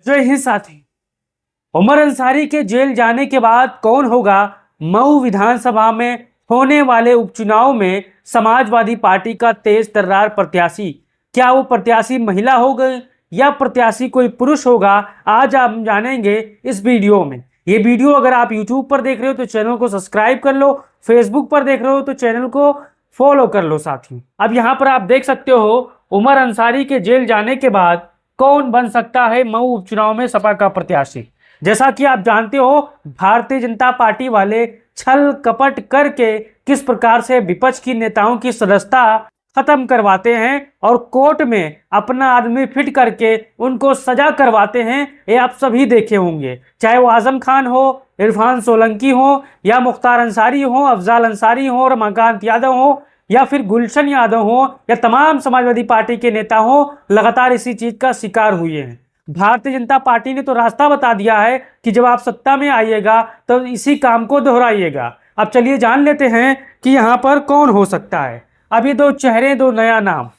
जय हिंद साथी। उमर अंसारी के जेल जाने के बाद कौन होगा मऊ विधानसभा में होने वाले उपचुनाव में समाजवादी पार्टी का तेज तर्रार प्रत्याशी? क्या वो प्रत्याशी महिला होगी या प्रत्याशी कोई पुरुष होगा? आज हम जानेंगे इस वीडियो में। ये वीडियो अगर आप यूट्यूब पर देख रहे हो तो चैनल को सब्सक्राइब कर लो, फेसबुक पर देख रहे हो तो चैनल को फॉलो कर लो साथियों। अब यहाँ पर आप देख सकते हो उमर अंसारी के जेल जाने के बाद कौन बन सकता है मऊ उपचुनाव में सपा का प्रत्याशी। जैसा कि आप जानते हो भारतीय जनता पार्टी वाले छल कपट करके किस प्रकार से विपक्ष की नेताओं की सदस्यता खत्म करवाते हैं और कोर्ट में अपना आदमी फिट करके उनको सजा करवाते हैं। ये आप सभी देखे होंगे, चाहे वो आजम खान हो, इरफान सोलंकी हो या मुख्तार अंसारी हो, अफजाल अंसारी हो, रमाकांत यादव हो या फिर गुलशन यादव हो या तमाम समाजवादी पार्टी के नेता हो, लगातार इसी चीज का शिकार हुए हैं। भारतीय जनता पार्टी ने तो रास्ता बता दिया है कि जब आप सत्ता में आइएगा तो इसी काम को दोहराइएगा। अब चलिए जान लेते हैं कि यहाँ पर कौन हो सकता है। अब ये दो चेहरे, दो नया नाम,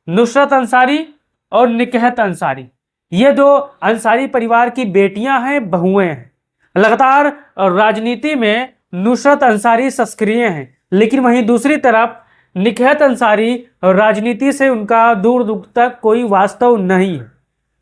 नुसरत अंसारी और निकहत अंसारी। ये दो अंसारी परिवार की बेटियां हैं, बहुएं हैं। लगातार राजनीति में नुसरत अंसारी सक्रिय हैं, लेकिन वहीं दूसरी तरफ निकहत अंसारी राजनीति से उनका दूर दूर तक कोई वास्तव नहीं है।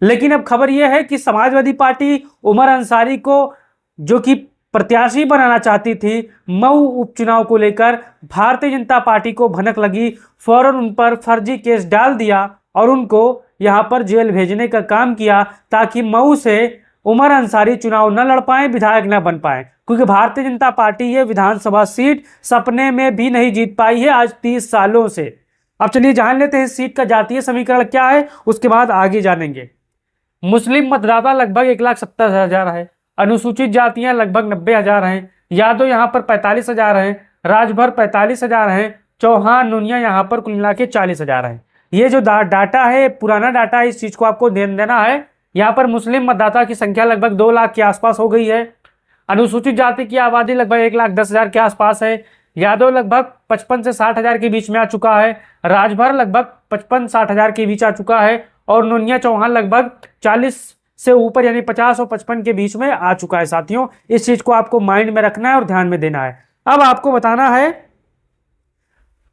लेकिन अब खबर यह है कि समाजवादी पार्टी उमर अंसारी को जो कि प्रत्याशी बनाना चाहती थी मऊ उपचुनाव को लेकर, भारतीय जनता पार्टी को भनक लगी, फौरन उन पर फर्जी केस डाल दिया और उनको यहां पर जेल भेजने का काम किया ताकि मऊ से उमर अंसारी चुनाव न लड़ पाए, विधायक न बन पाए। क्योंकि भारतीय जनता पार्टी ये विधानसभा सीट सपने में भी नहीं जीत पाई है आज 30 सालों से। अब चलिए जान लेते हैं सीट का जातीय समीकरण क्या है, उसके बाद आगे जानेंगे। मुस्लिम मतदाता लगभग 1,70,000 है, अनुसूचित जातियां लगभग 90,000 हैं, यादव यहाँ पर 45,000 हैं, राजभर 45,000 हैं, चौहान नुनिया यहाँ पर कुल मिला के 40,000 हैं। ये जो डाटा है पुराना डाटा है, इस चीज को आपको ध्यान देना है। यहाँ पर मुस्लिम मतदाता की संख्या लगभग 2 लाख के आसपास हो गई है, अनुसूचित जाति की आबादी लगभग 1,10,000 के आसपास है, यादव लगभग 55 से 60,000 के बीच में आ चुका है, राजभर लगभग 55-60,000 के बीच आ चुका है और नुनिया चौहान लगभग 40 से ऊपर यानी 50 और 55 के बीच में आ चुका है साथियों। इस चीज को आपको माइंड में रखना है और ध्यान में देना है। अब आपको बताना है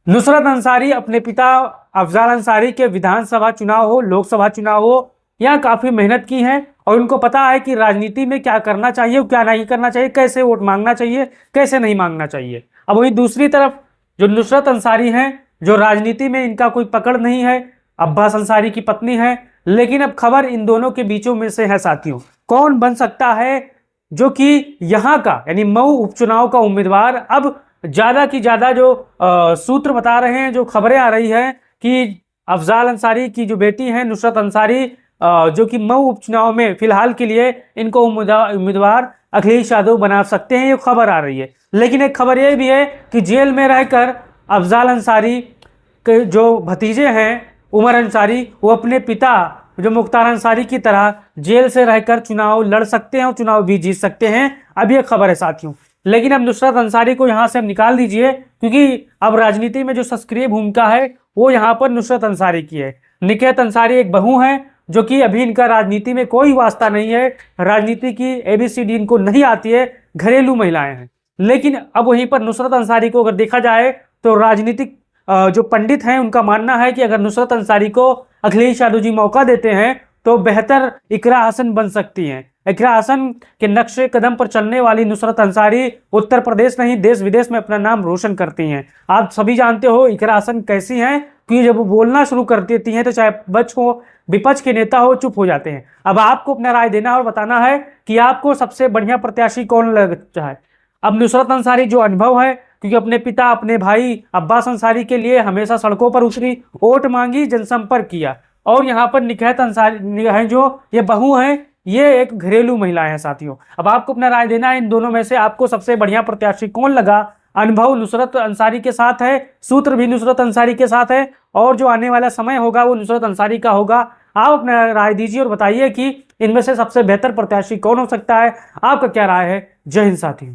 नुसरत अंसारी अपने पिता अफजाल अंसारी के विधानसभा चुनाव हो, लोकसभा चुनाव हो, यहाँ काफी मेहनत की है और उनको पता है कि राजनीति में क्या करना चाहिए, क्या नहीं करना चाहिए, कैसे वोट मांगना चाहिए, कैसे नहीं मांगना चाहिए। अब वही दूसरी तरफ जो नुसरत अंसारी हैं, जो राजनीति में इनका कोई पकड़ नहीं है, अब्बास अंसारी की पत्नी है, लेकिन अब खबर इन दोनों के बीचों में से है साथियों। कौन बन सकता है जो कि यहाँ का यानी मऊ उपचुनाव का उम्मीदवार? अब ज्यादा की ज्यादा जो सूत्र बता रहे हैं, जो खबरें आ रही है कि अफजाल अंसारी की जो बेटी है नुसरत अंसारी जो कि मऊ उपचुनाव में फिलहाल के लिए इनको उम्मीदवार अखिलेश यादव बना सकते हैं, ये खबर आ रही है। लेकिन एक खबर ये भी है कि जेल में रहकर अफजाल अंसारी के जो भतीजे हैं उमर अंसारी, वो अपने पिता जो मुख्तार अंसारी की तरह जेल से रहकर चुनाव लड़ सकते हैं और चुनाव भी जीत सकते हैं। अब ये खबर है साथियों। लेकिन अब नुसरत अंसारी को यहाँ से हम निकाल दीजिए, क्योंकि अब राजनीति में जो सक्रिय भूमिका है वो यहाँ पर नुसरत अंसारी की है। निकहत अंसारी एक बहू है जो कि अभी इनका राजनीति में कोई वास्ता नहीं है, राजनीति की ABCD इनको नहीं आती है, घरेलू महिलाएं हैं। लेकिन अब वहीं पर नुसरत अंसारी को अगर देखा जाए तो राजनीतिक जो पंडित हैं उनका मानना है कि अगर नुसरत अंसारी को अखिलेश यादव जी मौका देते हैं तो बेहतर इकरा हसन बन सकती हैं। इकरा हसन के नक्शे कदम पर चलने वाली नुसरत अंसारी उत्तर प्रदेश नहीं देश विदेश में अपना नाम रोशन करती हैं। आप सभी जानते हो इकरा हसन कैसी हैं, क्योंकि जब वो बोलना शुरू कर देती हैं तो चाहे बच हो विपक्ष के नेता हो चुप हो जाते हैं। अब आपको अपना राय देना और बताना है कि आपको सबसे बढ़िया प्रत्याशी कौन लगता है। अब नुसरत अंसारी जो अनुभव है, क्योंकि अपने पिता अपने भाई अब्बास अंसारी के लिए हमेशा सड़कों पर उतरी, वोट मांगी, जनसंपर्क किया, और यहाँ पर निकहत अंसारी है जो ये बहू है, ये एक घरेलू महिला है साथियों। अब आपको अपना राय देना है इन दोनों में से आपको सबसे बढ़िया प्रत्याशी कौन लगा। अनुभव नुसरत अंसारी के साथ है, सूत्र भी नुसरत अंसारी के साथ है और जो आने वाला समय होगा वो नुसरत अंसारी का होगा। आप अपना राय दीजिए और बताइए कि इनमें से सबसे बेहतर प्रत्याशी कौन हो सकता है। आपका क्या राय है? जय हिंद साथियों।